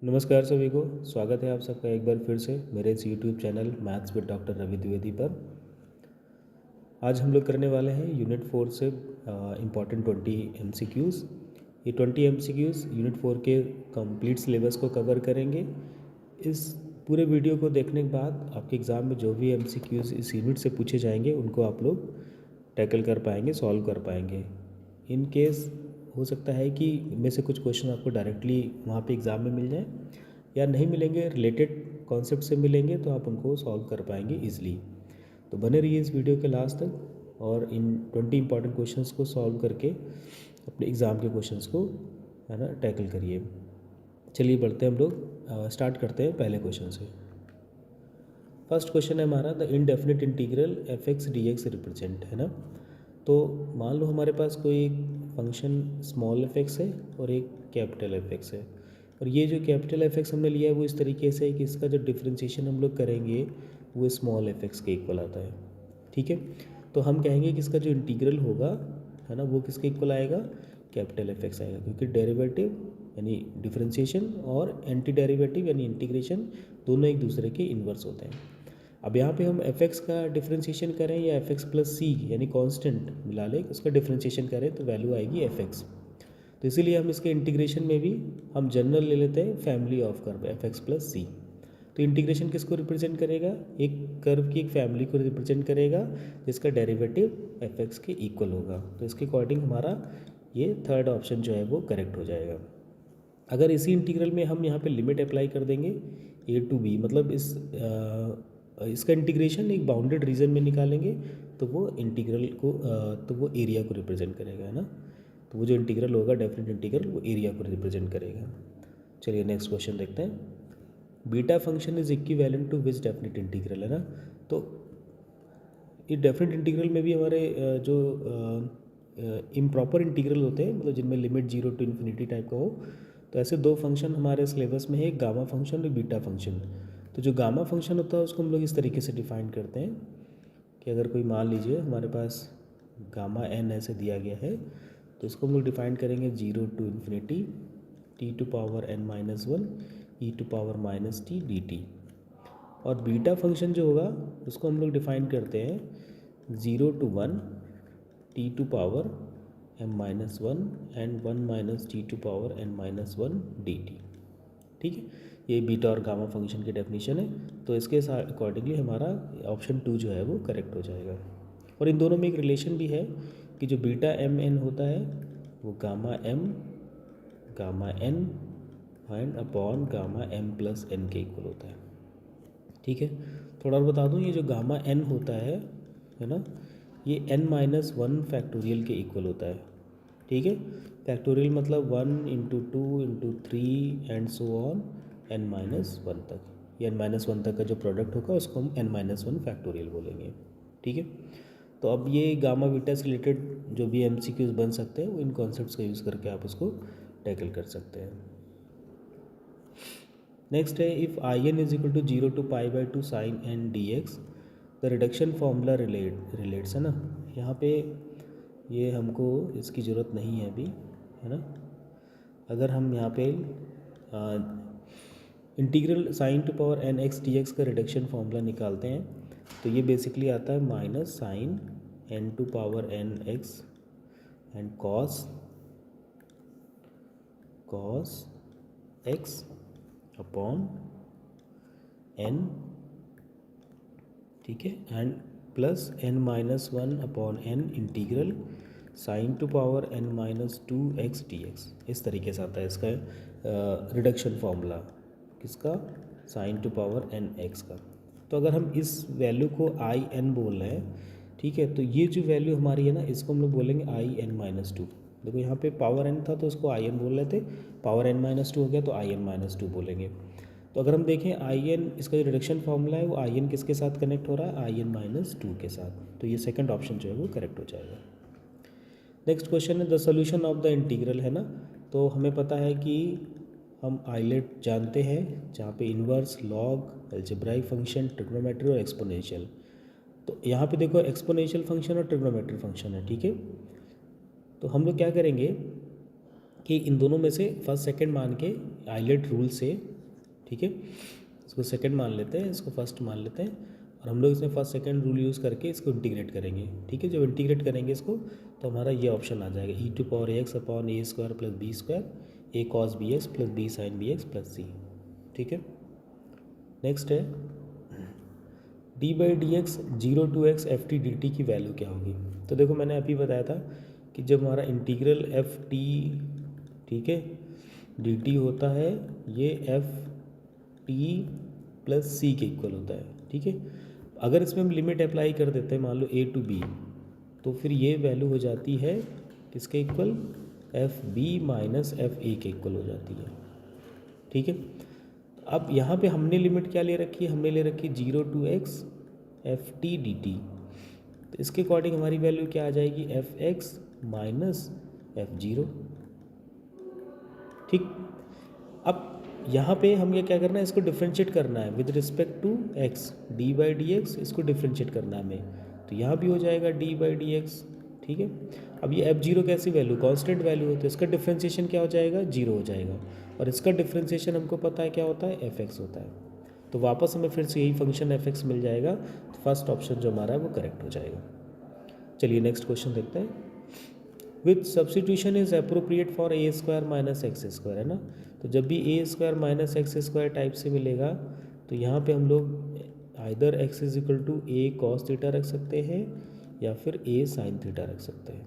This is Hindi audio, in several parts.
नमस्कार सभी को। स्वागत है आप सबका एक बार फिर से मेरे इस YouTube channel maths with doctor Ravi Dwivedi पर। आज हम लोग करने वाले हैं यूनिट 4 से इम्पॉर्टेंट 20 MCQs। ये 20 MCQs यूनिट 4 के कंप्लीट सिलेबस को कवर करेंगे। इस पूरे वीडियो को देखने के बाद आपके एग्ज़ाम में जो भी MCQs इस यूनिट से पूछे जाएंगे उनको आप लोग टैकल कर पाएंगे, सॉल्व कर पाएंगे। इन केस हो सकता है कि इनमें से कुछ क्वेश्चन आपको डायरेक्टली वहाँ पे एग्ज़ाम में मिल जाए या नहीं मिलेंगे, रिलेटेड कॉन्सेप्ट से मिलेंगे तो आप उनको सॉल्व कर पाएंगे ईजिली। तो बने रहिए इस वीडियो के लास्ट तक और इन 20 इंपॉर्टेंट क्वेश्चंस को सॉल्व करके अपने एग्ज़ाम के क्वेश्चंस को है ना टैकल करिए। चलिए बढ़ते हैं हम लोग, स्टार्ट करते हैं पहले क्वेश्चन से। फर्स्ट क्वेश्चन है हमारा the indefinite integral F x d x represent, है ना। तो मान लो हमारे पास कोई एक फंक्शन स्मॉल एफ एक्स है और एक कैपिटल एफ एक्स है, और ये जो कैपिटल एफ एक्स हमने लिया है वो इस तरीके से है कि इसका जो डिफ्रेंशिएशन हम लोग करेंगे वो स्मॉल एफ एक्स के इक्वल आता है। ठीक है, तो हम कहेंगे कि इसका जो इंटीग्रल होगा है ना वो किसके इक्वल आएगा, कैपिटल एफ एक्स आएगा, क्योंकि डेरिवेटिव यानी डिफ्रेंशिएशन और एंटी डेरिवेटिव यानी इंटीग्रेशन दोनों एक दूसरे के इन्वर्स होते हैं। अब यहाँ पे हम एफ एक्स का डिफ्रेंशिएशन करें या एफ एक्स प्लस सी यानी कांस्टेंट मिला लें, उसका डिफ्रेंशिएशन करें तो वैल्यू आएगी एफ एक्स। तो इसीलिए हम इसके इंटीग्रेशन में भी हम जनरल ले लेते हैं family of curve F X plus C. तो इंटीग्रेशन किसको रिप्रेजेंट करेगा, एक कर्व की एक फैमिली को रिप्रेजेंट करेगा जिसका डेरिवेटिव एफ एक्स के इक्वल होगा। तो इसके अकॉर्डिंग हमारा ये थर्ड ऑप्शन जो है वो करेक्ट हो जाएगा। अगर इसी इंटीग्रल में हम यहाँ पे लिमिट अप्लाई कर देंगे a to b, मतलब इसका इंटीग्रेशन एक बाउंडेड रीजन में निकालेंगे तो वो इंटीग्रल को तो वो एरिया को रिप्रेजेंट करेगा, है ना। तो वो जो इंटीग्रल होगा डेफिनेट इंटीग्रल वो एरिया को रिप्रेजेंट करेगा। चलिए नेक्स्ट क्वेश्चन देखते हैं। Beta function is equivalent to which definite integral, है ना। तो ये डेफिनेट इंटीग्रल में भी हमारे जो इम्प्रॉपर इंटीग्रल होते हैं, मतलब जिनमें लिमिट 0 to इन्फिनिटी टाइप का हो, तो ऐसे दो फंक्शन हमारे सिलेबस में है, एक गामा फंक्शन और बीटा फंक्शन। तो जो गामा फंक्शन होता है उसको हम लोग इस तरीके से डिफाइन करते हैं कि अगर कोई मान लीजिए हमारे पास गामा एन ऐसे दिया गया है तो इसको हम लोग डिफाइन करेंगे 0 to infinity t to power n minus 1 e to power minus t d t. और बीटा फंक्शन जो होगा उसको हम लोग डिफाइन करते हैं 0 to 1 t to power m minus 1 and 1 minus t to power n minus 1 d t. ठीक है, ये बीटा और गामा फंक्शन की डेफिनेशन है। तो इसके अकॉर्डिंगली हमारा ऑप्शन 2 जो है वो करेक्ट हो जाएगा। और इन दोनों में एक रिलेशन भी है कि जो बीटा एम एन होता है वो gamma n and upon gamma m plus n के इक्वल होता है। ठीक है, थोड़ा और बता दूँ, ये जो गामा एन होता है ना, ये n माइनस 1 फैक्टोरियल के इक्वल होता है। ठीक है, फैक्टोरियल मतलब 1 into 2 into 3 and so on n minus 1 तक। ये n माइनस 1 तक का जो प्रोडक्ट होगा उसको हम n माइनस 1 फैक्टोरियल बोलेंगे। ठीक है, तो अब ये गामा बीटा से रिलेटेड जो भी MCQs बन सकते हैं वो इन कॉन्सेप्ट्स का यूज़ करके आप उसको टैकल कर सकते हैं। नेक्स्ट है if I n is equal to 0 to pi by 2 sine n d x the reduction formula relates, है ना। यहाँ पे ये हमको इसकी ज़रूरत नहीं है अभी, है ना। अगर हम यहाँ पे integral sine to power n x d x का रिडक्शन फॉर्मूला निकालते हैं तो ये बेसिकली आता है minus sine n to power n x and cos x upon n, ठीक है, and plus n minus 1 upon n integral sine to power n minus 2 x d x. इस तरीके से आता है इसका रिडक्शन फॉर्मूला, किसका, sine to power n x का। तो अगर हम इस वैल्यू को आई एन बोल रहे हैं, ठीक है, तो ये जो वैल्यू हमारी है ना इसको हम लोग बोलेंगे आई एन माइनस 2। देखो यहाँ पे पावर एन था तो उसको आई एन बोल रहे थे, पावर एन माइनस 2 हो गया तो आई एन माइनस 2 बोलेंगे। तो अगर हम देखें आई एन, इसका जो रिडक्शन फॉर्मूला है वो आई एन किसके साथ कनेक्ट हो रहा है, आई एन माइनस 2 के साथ। तो ये सेकंड ऑप्शन जो है वो करेक्ट हो जाएगा। नेक्स्ट क्वेश्चन है the solution of the integral, है ना। तो हमें पता है कि हम आइलेट जानते हैं जहाँ पे inverse, log, algebraic function, trigonometry और एक्सपोनेंशियल। तो यहाँ पे देखो एक्सपोनेंशियल फंक्शन और ट्रिग्नोमेट्री फंक्शन है। ठीक है, तो हम लोग क्या करेंगे कि इन दोनों में से फर्स्ट सेकंड मान के आइलेट रूल से, ठीक है, इसको सेकंड मान लेते हैं, इसको फर्स्ट मान लेते हैं, और हम लोग इसमें फर्स्ट सेकंड रूल यूज़ करके इसको इंटीग्रेट करेंगे, ठीक है। जब इंटीग्रेट करेंगे इसको तो हमारा ये ऑप्शन आ जाएगा e⁴x/a² + b² a cos bx + b sin bx + c, ठीक है। नेक्स्ट है d/dx 0 to x ft dt की वैल्यू क्या होगी। तो देखो मैंने अभी बताया था कि जब हमारा इंटीग्रल ft, ठीक है, dt होता है ये ft + c के इक्वल होता है, ठीक है। अगर इसमें हम लिमिट अप्लाई कर देते हैं मान लो a to b, तो फिर ये वैल्यू हो जाती है किसके इक्वल, fb - fa के इक्वल हो जाती है, ठीक है। अब यहाँ पे हमने लिमिट क्या ले रखी है, हमने ले रखी 0 to x ft dt, तो इसके अकॉर्डिंग हमारी वैल्यू क्या आ जाएगी, fx - f0, ठीक। अब यहाँ पे हमें क्या करना है, इसको डिफ्रेंशिएट करना है with respect to x, d/dx इसको डिफ्रेंशिएट करना है हमें, तो यहाँ भी हो जाएगा d/dx, ठीक है। अब ये f0 कैसी वैल्यू, कांस्टेंट वैल्यू होती है, इसका डिफ्रेंशिएशन क्या हो जाएगा, 0 हो जाएगा, और इसका डिफ्रेंशिएशन हमको पता है क्या होता है, fx होता है, तो वापस हमें फिर से यही फंक्शन fx मिल जाएगा, तो फर्स्ट ऑप्शन जो हमारा है वो करेक्ट हो जाएगा। चलिए नेक्स्ट क्वेश्चन देखते हैं। Which substitution is appropriate for a² - x², है ना। तो जब भी a² - x² टाइप से मिलेगा तो यहाँ पे हम लोग either x = a cos theta रख सकते हैं या फिर a sin थीटा रख सकते हैं।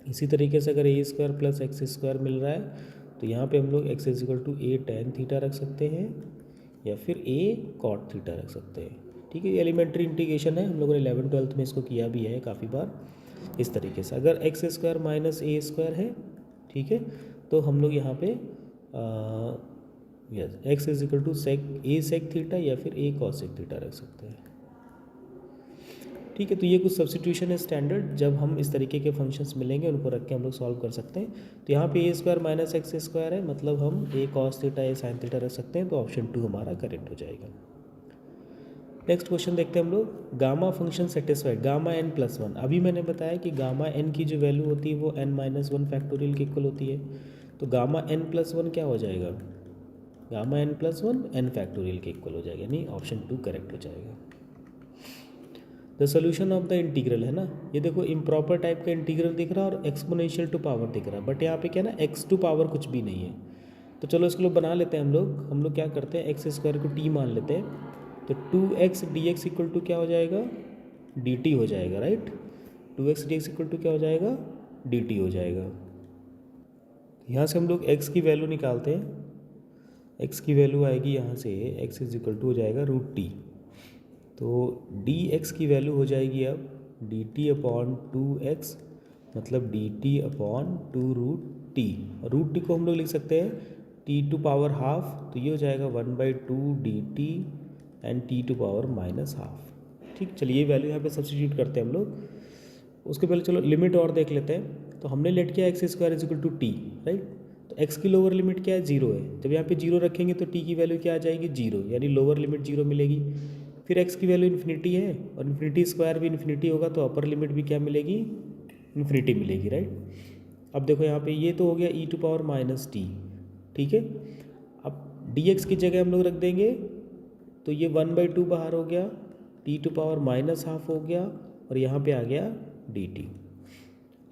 इसी तरीके से अगर a² + x² मिल रहा है तो यहाँ पे हम लोग x = a tan थीटा रख सकते हैं या फिर a cot थीटा रख सकते हैं, ठीक है। एलिमेंट्री इंटीग्रेशन है, हम लोगों ने 11th-12th में इसको किया भी है काफ़ी बार। इस तरीके से अगर x² - a² है, ठीक है, तो हम लोग यहाँ पे x = a sec थीटा या फिर a cos sec थीटा रख सकते हैं, ठीक है। तो ये कुछ सब्स्टिट्यूशन है स्टैंडर्ड, जब हम इस तरीके के फंक्शंस मिलेंगे उनको रख के हम लोग सॉल्व कर सकते हैं। तो यहाँ पे a² - x² है, मतलब हम a cos theta a sin theta रख सकते हैं, तो ऑप्शन 2 हमारा करेक्ट हो जाएगा। नेक्स्ट क्वेश्चन देखते हैं हम लोग, gamma function satisfied gamma n+1। अभी मैंने बताया कि गामा n की जो वैल्यू होती है वो n-1 फैक्टोरियल के इक्वल होती है, तो गामा n+1 क्या हो जाएगा, गामा n+1 n फैक्टोरियल के इक्वल हो जाएगा, यानी ऑप्शन 2 करेक्ट हो जाएगा। The solution of the integral, है ना, ये देखो इम्प्रॉपर टाइप का इंटीग्रल दिख रहा है और एक्सपोनेंशियल टू पावर दिख रहा है, बट यहाँ पे क्या ना x टू पावर कुछ भी नहीं है, तो चलो इसको बना लेते हैं हम लोग क्या करते हैं, x² को t मान लेते हैं, तो 2x dx = क्या हो जाएगा, dt हो जाएगा, राइट। 2x dx = क्या हो जाएगा, dt हो जाएगा। यहाँ से हम लोग x की वैल्यू निकालते हैं, x की वैल्यू आएगी यहाँ से x = हो जाएगा √t, तो dx की वैल्यू हो जाएगी अब dt/2x, मतलब dt/2√t, और √t को हम लोग लिख सकते हैं t², तो ये हो जाएगा 1/2 dt एंड t²-12, ठीक। चलिए ये वैल्यू यहाँ पे सब्स्टिट्यूट करते हैं हम लोग। उसके पहले चलो लिमिट और देख लेते हैं। तो हमने लेट किया x² = t, राइट। तो x की लोअर लिमिट क्या है, 0 है, जब यहाँ पे 0 रखेंगे तो t की वैल्यू क्या आ जाएगी, 0, यानी लोअर लिमिट 0 मिलेगी। फिर x की वैल्यू इन्फिनिटी है और इन्फिनिटी² भी इन्फिनिटी होगा, तो अपर लिमिट भी क्या मिलेगी, इन्फिनिटी मिलेगी, राइट। अब देखो यहाँ पे ये तो हो गया e⁻t, ठीक है। अब dx की जगह हम लोग रख देंगे, तो ये 1/2 बाहर हो गया, t⁻½ हो गया, और यहाँ पे आ गया dt।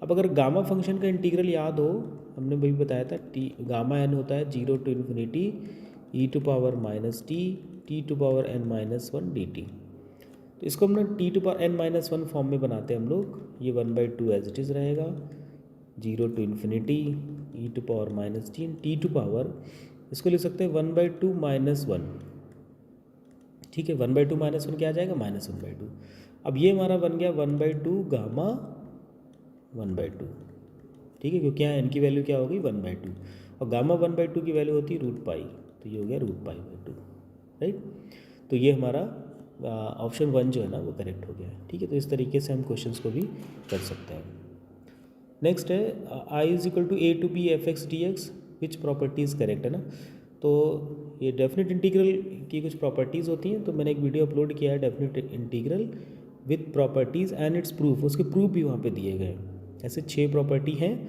अब अगर गामा फंक्शन का इंटीग्रल याद हो, हमने वही बताया था, गामा n होता है 0 to ∞ e⁻t t⁻n-1 dt, तो इसको हम लोग t⁻n-1 फॉर्म में बनाते हैं हम लोग, ये 1/2 एज इट इज़ रहेगा, 0 to ∞ e⁻t इसको लिख सकते हैं 1/2 - 1, ठीक है। 1/2 - 1 क्या आ जाएगा, -1/2। अब ये हमारा बन गया 1/2 गामा 1/2, ठीक है, क्योंकि यहाँ n की वैल्यू क्या होगी, 1/2, और गामा 1/2 की वैल्यू होती है √π, तो ये हो गया √π/2, राइट। तो ये हमारा ऑप्शन 1 जो है ना वो करेक्ट हो गया है, ठीक है। तो इस तरीके से हम क्वेश्चंस को भी कर सकते हैं। नेक्स्ट है I = a to b fx dx, which properties correct, है ना। तो ये डेफिनेट इंटीग्रल की कुछ प्रॉपर्टीज़ होती हैं, तो मैंने एक वीडियो अपलोड किया है definite integral with properties and it's proof, उसके प्रूफ भी वहाँ पे दिए गए हैं। ऐसे 6 प्रॉपर्टी हैं,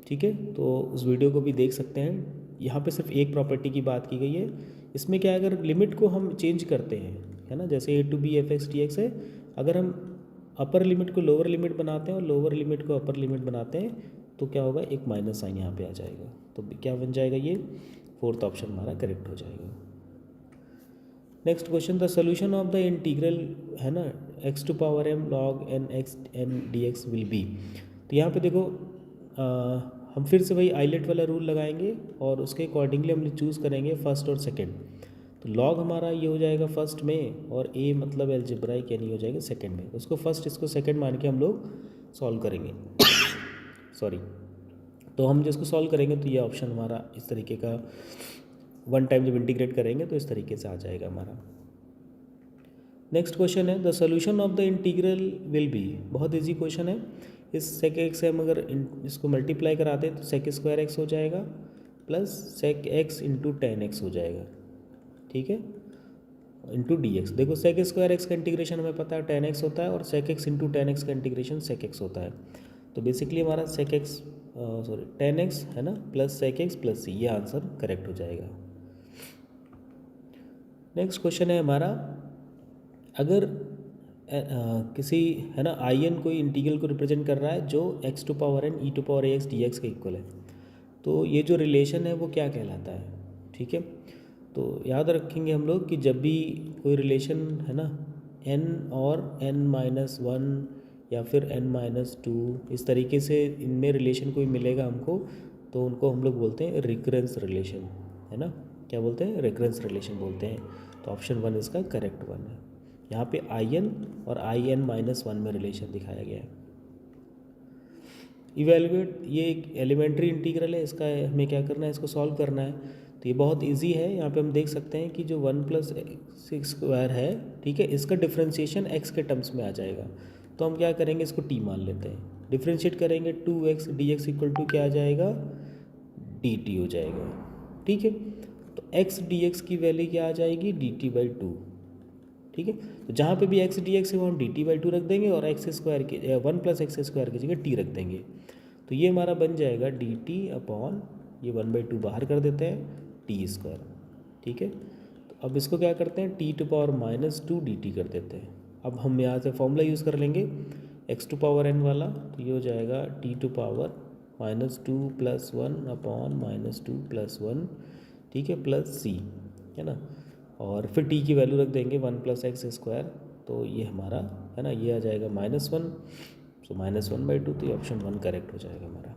ठीक है, तो उस वीडियो को भी देख सकते हैं। यहाँ पे सिर्फ एक प्रॉपर्टी की बात की गई है। इसमें क्या है, अगर लिमिट को हम चेंज करते हैं, है ना, जैसे a to b f(x) dx है, अगर हम अपर लिमिट को लोअर लिमिट बनाते हैं और लोअर लिमिट को अपर लिमिट बनाते हैं तो क्या होगा, एक माइनस साइन यहाँ पे आ जाएगा। तो क्या बन जाएगा, ये फोर्थ ऑप्शन हमारा करेक्ट हो जाएगा। Next question, the solution of the integral, है ना, x to power m log n x n dx will be. तो यहाँ पे देखो हम फिर से वही आइलेट वाला रूल लगाएंगे और उसके अकॉर्डिंगली हम चूज़ करेंगे फर्स्ट और सेकंड। तो लॉग हमारा ये हो जाएगा फर्स्ट में, और ए मतलब एल्जेब्राइक यानी हो जाएगा सेकंड में। उसको फर्स्ट, इसको सेकंड मान के हम लोग सॉल्व करेंगे। सॉरी, तो हम जिसको सॉल्व करेंगे तो ये ऑप्शन हमारा इस तरीके का, वन टाइम जब इंटीग्रेट करेंगे तो इस तरीके से आ जाएगा हमारा। नेक्स्ट क्वेश्चन है, the solution of the integral will be. बहुत इजी क्वेश्चन है। इस सेक एक्स से हम अगर इसको मल्टीप्लाई कराते हैं तो सेक स्क्वायर एक्स हो जाएगा plus sec x into tan x हो जाएगा, ठीक है, इंटू डी एक्स। देखो सेक स्क्वायर एक्स का इंटीग्रेशन हमें पता है टेन एक्स होता है, और sec x into tan x का इंटीग्रेशन सेक एक्स होता है। तो बेसिकली हमारा सेक एक्स टेन एक्स है ना, प्लस सेक एक्स प्लस सी, ये आंसर करेक्ट हो जाएगा। नेक्स्ट क्वेश्चन है हमारा, अगर किसी, है ना, आई एन कोई इंटीग्रल को रिप्रेजेंट कर रहा है जो x to power n e to power a x d x के इक्वल है, तो ये जो रिलेशन है वो क्या कहलाता है, ठीक है। तो याद रखेंगे हम लोग कि जब भी कोई रिलेशन, है ना, n और n-1 या फिर n-2 इस तरीके से इनमें रिलेशन कोई मिलेगा हमको, तो उनको हम लोग बोलते हैं रिकरेंस रिलेशन, है ना, क्या बोलते हैं, रिकरेंस रिलेशन बोलते हैं। तो ऑप्शन 1 इसका करेक्ट वन है। यहाँ पे in और in-1 में रिलेशन दिखाया गया है। इवेलुएट, ये एक एलिमेंट्री इंटीग्रल है, इसका हमें क्या करना है, इसको सॉल्व करना है। तो ये बहुत इजी है। यहाँ पे हम देख सकते हैं कि जो 1 + x² है, ठीक है, इसका डिफ्रेंशिएशन x के टर्म्स में आ जाएगा। तो हम क्या करेंगे, इसको t मान लेते हैं, डिफ्रेंशिएट करेंगे 2x dx इक्वल टू क्या आ जाएगा, dt हो जाएगा, ठीक है। तो x dx की वैल्यू क्या आ जाएगी, dt/2, ठीक है। तो जहाँ पे भी x dx है वो हम dt/2 रख देंगे, और x² के 1 + x² की जगह t रख देंगे। तो ये हमारा बन जाएगा dt अपॉन, ये 1/2 बाहर कर देते हैं, t², ठीक है। तो अब इसको क्या करते हैं, t⁻⁻2 dt कर देते हैं। अब हम यहाँ से फॉर्मूला यूज़ कर लेंगे x⁻n वाला, तो ये हो जाएगा t⁻−2 + 1 अपॉन -2 + 1, ठीक है, प्लस c, है ना, और फिर t की वैल्यू रख देंगे 1 + x²। तो ये हमारा, है ना, ये आ जाएगा -1, सो -1/2, तो ये ऑप्शन 1 करेक्ट हो जाएगा हमारा।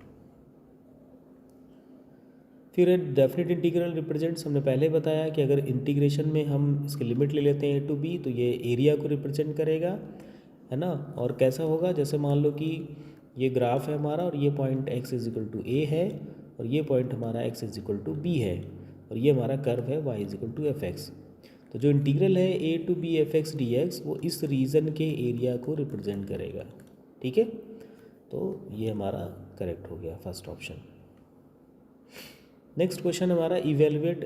फिर डेफिनेट इंटीग्रल रिप्रेजेंट्स, हमने पहले बताया कि अगर इंटीग्रेशन में हम इसकी लिमिट ले लेते हैं a to b, तो ये एरिया को रिप्रेजेंट करेगा, है ना। और कैसा होगा, जैसे मान लो कि ये ग्राफ है हमारा, और ये पॉइंट x = a है, और ये पॉइंट हमारा x = b है, और ये हमारा कर्व है y = fx। तो जो इंटीग्रल है a to b fx dx वो इस रीजन के एरिया को रिप्रेजेंट करेगा, ठीक है। तो ये हमारा करेक्ट हो गया फर्स्ट ऑप्शन। नेक्स्ट क्वेश्चन हमारा, इवेलुएट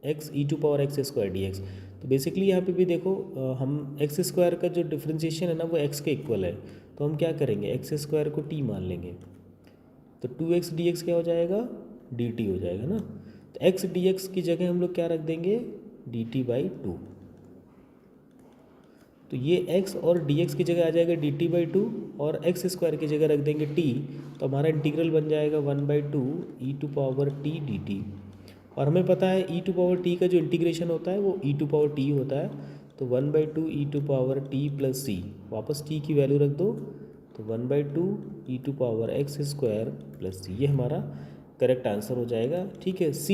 x e⁻x² dx। तो बेसिकली यहाँ पे भी देखो हम x² का जो डिफ्रेंशिएशन है ना वो x के इक्वल है, तो हम क्या करेंगे, x² को t मान लेंगे, तो 2x dx क्या हो जाएगा, dt हो जाएगा ना। तो x dx की जगह हम लोग क्या रख देंगे, dt/2। तो ये x और dx की जगह आ जाएगा dt/2, और x² की जगह रख देंगे t, तो हमारा इंटीग्रल बन जाएगा 1/2 e⁻t dt। और हमें पता है e⁻t का जो इंटीग्रेशन होता है वो e⁻t होता है, तो 1/2 e⁻t + c, वापस t की वैल्यू रख दो, तो 1/2 e⁻x² + c, ये हमारा करेक्ट आंसर हो जाएगा, ठीक है। c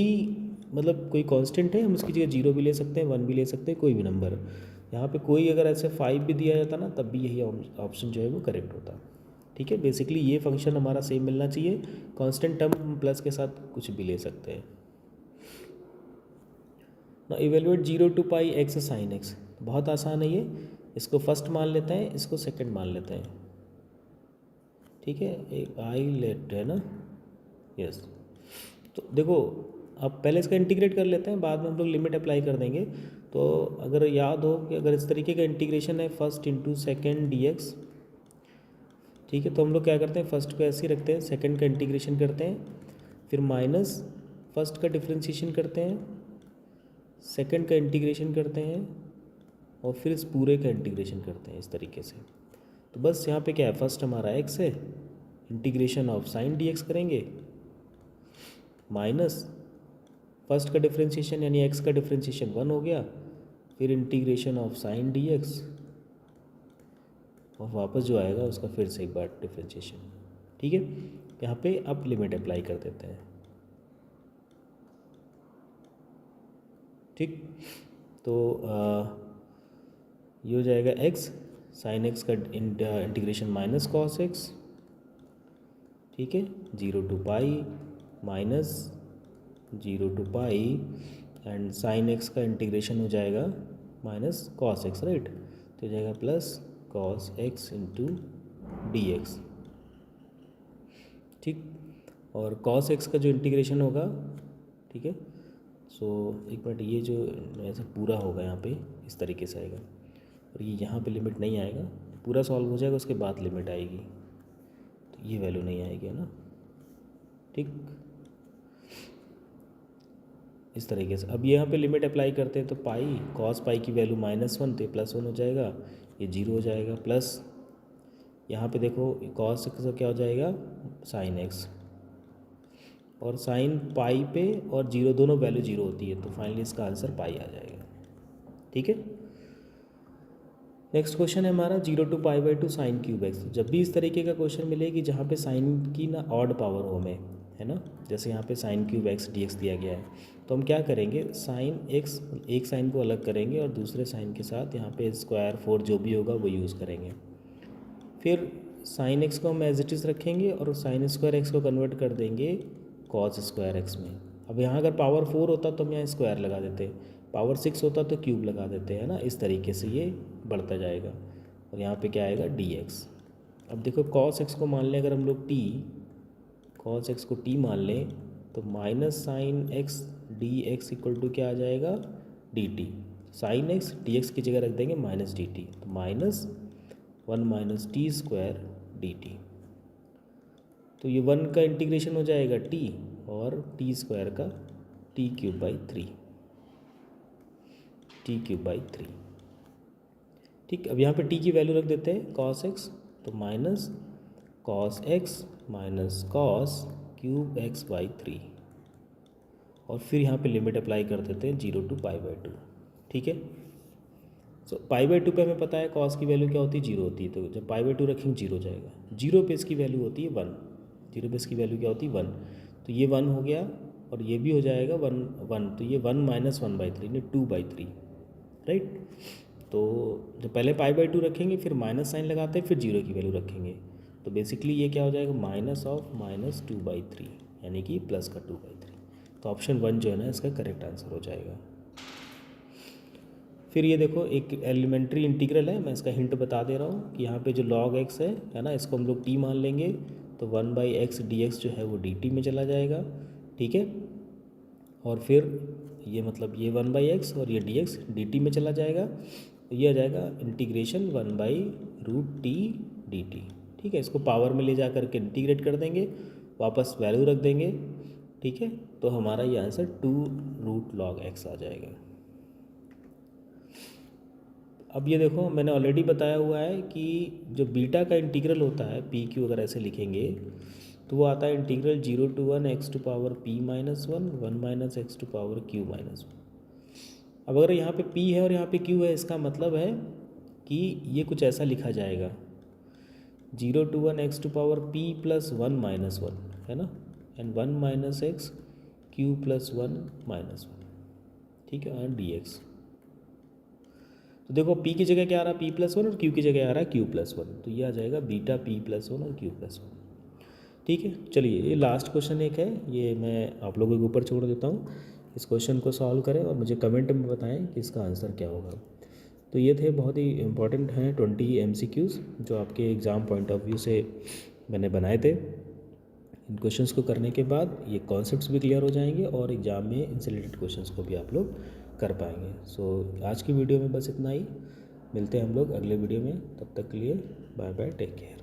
मतलब कोई कांस्टेंट है, हम उसकी जगह 0 भी ले सकते हैं, 1 भी ले सकते हैं, कोई भी नंबर। यहाँ पे कोई अगर ऐसे 5 भी दिया जाता ना, तब भी यही ऑप्शन जो है वो करेक्ट होता, ठीक है। बेसिकली ये फंक्शन हमारा सेम मिलना चाहिए, कांस्टेंट टर्म प्लस के साथ कुछ भी ले सकते हैं। ना इवेलुएट 0 to π(x sin x), बहुत आसान है ये। इसको फर्स्ट मान लेते हैं, इसको सेकंड मान लेते हैं, ठीक है, एक आई लेट है ना, यस। तो देखो अब पहले इसका इंटीग्रेट कर लेते हैं, बाद में हम लोग लिमिट अप्लाई कर देंगे। तो अगर याद हो कि अगर इस तरीके का इंटीग्रेशन है फर्स्ट इंटू सेकेंड dx, ठीक है, तो हम लोग क्या करते हैं, फर्स्ट को ऐसे ही रखते हैं, सेकंड का इंटीग्रेशन करते हैं, फिर माइनस फर्स्ट का डिफ्रेंशिएशन करते हैं, सेकंड का इंटीग्रेशन करते हैं, और फिर इस पूरे का इंटीग्रेशन करते हैं इस तरीके से। तो बस यहाँ पे क्या है, फर्स्ट हमारा x है, इंटीग्रेशन ऑफ साइन dx करेंगे, माइनस फर्स्ट का डिफ्रेंशिएशन यानी x का डिफ्रेंशिएशन 1 हो गया, फिर इंटीग्रेशन ऑफ साइन dx, और वापस जो आएगा उसका फिर से एक बार डिफ्रेंशिएशन। ठीक है, यहाँ पे अब लिमिट अप्लाई कर देते हैं। ठीक, तो ये हो जाएगा x, साइन एक्स का इंटीग्रेशन माइनस कॉस एक्स, ठीक है, 0 to pi minus 0 to pi, and sine x का इंटीग्रेशन हो जाएगा माइनस कॉस एक्स, राइट, तो हो जाएगा plus cos x into d x. ठीक, और कॉस एक्स का जो इंटीग्रेशन होगा, ठीक है, सो एक मिनट, ये जो ऐसा पूरा होगा यहाँ पे इस तरीके से आएगा, और ये यहाँ पे लिमिट नहीं आएगा, पूरा सॉल्व हो जाएगा, उसके बाद लिमिट आएगी, तो ये वैल्यू नहीं आएगी, है ना। ठीक, इस तरीके से अब यहाँ पे लिमिट अप्लाई करते हैं, तो पाई कॉस पाई की वैल्यू -1, तो ये +1 हो जाएगा, ये 0 हो जाएगा, प्लस यहाँ पे देखो कॉस एक्स का क्या हो जाएगा, साइन एक्स, और साइन पाई पे और 0 दोनों वैल्यू 0 होती है, तो फाइनली इसका आंसर पाई आ जाएगा। ठीक है, नेक्स्ट क्वेश्चन है हमारा 0 to π/2 साइन क्यूब एक्स। जब भी इस तरीके का क्वेश्चन मिलेगी जहाँ पे साइन की ना ऑड पावर हो में, है ना, जैसे यहाँ पे साइन क्यूब एक्स dx दिया गया है, तो हम क्या करेंगे, साइन एक्स, एक साइन को अलग करेंगे और दूसरे साइन के साथ यहाँ पे स्क्वायर 4 जो भी होगा वो यूज़ करेंगे, फिर साइन एक्स को हम एज इट इज़ रखेंगे और साइन स्क्वायर एक्स को कन्वर्ट कर देंगे कॉस स्क्वायर एक्स में। अब यहाँ अगर पावर 4 होता तो हम यहाँ स्क्वायर लगा देते, पावर 6 होता तो क्यूब लगा देते हैं ना, इस तरीके से ये बढ़ता जाएगा, और यहाँ पे क्या आएगा dx। अब देखो कॉस एक्स को मान लें अगर हम लोग t, कॉस एक्स को t मान लें, तो minus sine x d x equal to क्या आ जाएगा, dt, sine x d x की जगह रख देंगे माइनस dt, तो -1 माइनस टी स्क्वायर dt, तो ये 1 का इंटीग्रेशन हो जाएगा t, और टी स्क्वायर का t³ 3। ठीक, अब यहाँ पे t की वैल्यू रख देते हैं cos x, तो minus cos x minus cos cube x/3, और फिर यहाँ पे लिमिट अप्लाई कर देते हैं 0 to π/2। ठीक है, सो π/2 पे हमें पता है cos की वैल्यू क्या होती है, 0 होती है, तो जब π/2 रखेंगे 0 हो जाएगा, 0 पे इसकी वैल्यू होती है 1, 0 पे इसकी वैल्यू क्या होती है 1, तो ये 1 हो गया, और ये भी हो जाएगा 1, तो ये 1 माइनस 1/3 यानी 2/3, राइट। तो जब पहले π/2 रखेंगे फिर माइनस साइन लगाते हैं, फिर 0 की वैल्यू रखेंगे, तो बेसिकली ये क्या हो जाएगा, -2/3 यानी कि प्लस का 2/3, तो ऑप्शन 1 जो है ना इसका करेक्ट आंसर हो जाएगा। फिर ये देखो एक एलिमेंट्री इंटीग्रल है, मैं इसका हिंट बता दे रहा हूँ कि यहाँ पे जो log x है ना, इसको हम लोग t मान लेंगे, तो 1/x dx जो है वो dt में चला जाएगा। ठीक है, और फिर ये मतलब ये 1/x और ये dx dt में चला जाएगा, तो ये आ जाएगा इंटीग्रेशन 1/√t dt। ठीक है, इसको पावर में ले जा करके इंटीग्रेट कर देंगे, वापस वैल्यू रख देंगे। ठीक है, तो हमारा ये आंसर 2√log x आ जाएगा। अब ये देखो मैंने ऑलरेडी बताया हुआ है कि जो बीटा का इंटीग्रल होता है pq, अगर ऐसे लिखेंगे तो वो आता है integral 0 to 1 x to power p minus 1 1 minus x to power q minus 1। अब अगर यहाँ पे p है और यहाँ पे q है, इसका मतलब है कि ये कुछ ऐसा लिखा जाएगा 0 to 1 x to power p plus 1 minus 1, है ना, and 1 minus x q plus 1 minus 1। ठीक है, और dx, तो देखो p की जगह क्या आ रहा है, p+1, और q की जगह आ रहा है q+1, तो ये आ जाएगा बीटा p+1 और q+1। ठीक है, चलिए ये लास्ट क्वेश्चन एक है, ये मैं आप लोगों के ऊपर छोड़ देता हूँ, इस क्वेश्चन को सॉल्व करें और मुझे कमेंट में बताएं कि इसका आंसर क्या होगा। तो ये थे बहुत ही इंपॉर्टेंट हैं 20 MCQs जो आपके एग्ज़ाम पॉइंट ऑफ व्यू से मैंने बनाए थे। इन क्वेश्चंस को करने के बाद ये कॉन्सेप्ट्स भी क्लियर हो जाएंगे और एग्ज़ाम में इनसे रिलेटेड क्वेश्चंस को भी आप लोग कर पाएंगे। सो आज की वीडियो में बस इतना ही, मिलते हैं हम लोग अगले वीडियो में, तब तक के लिए बाय बाय, टेक केयर।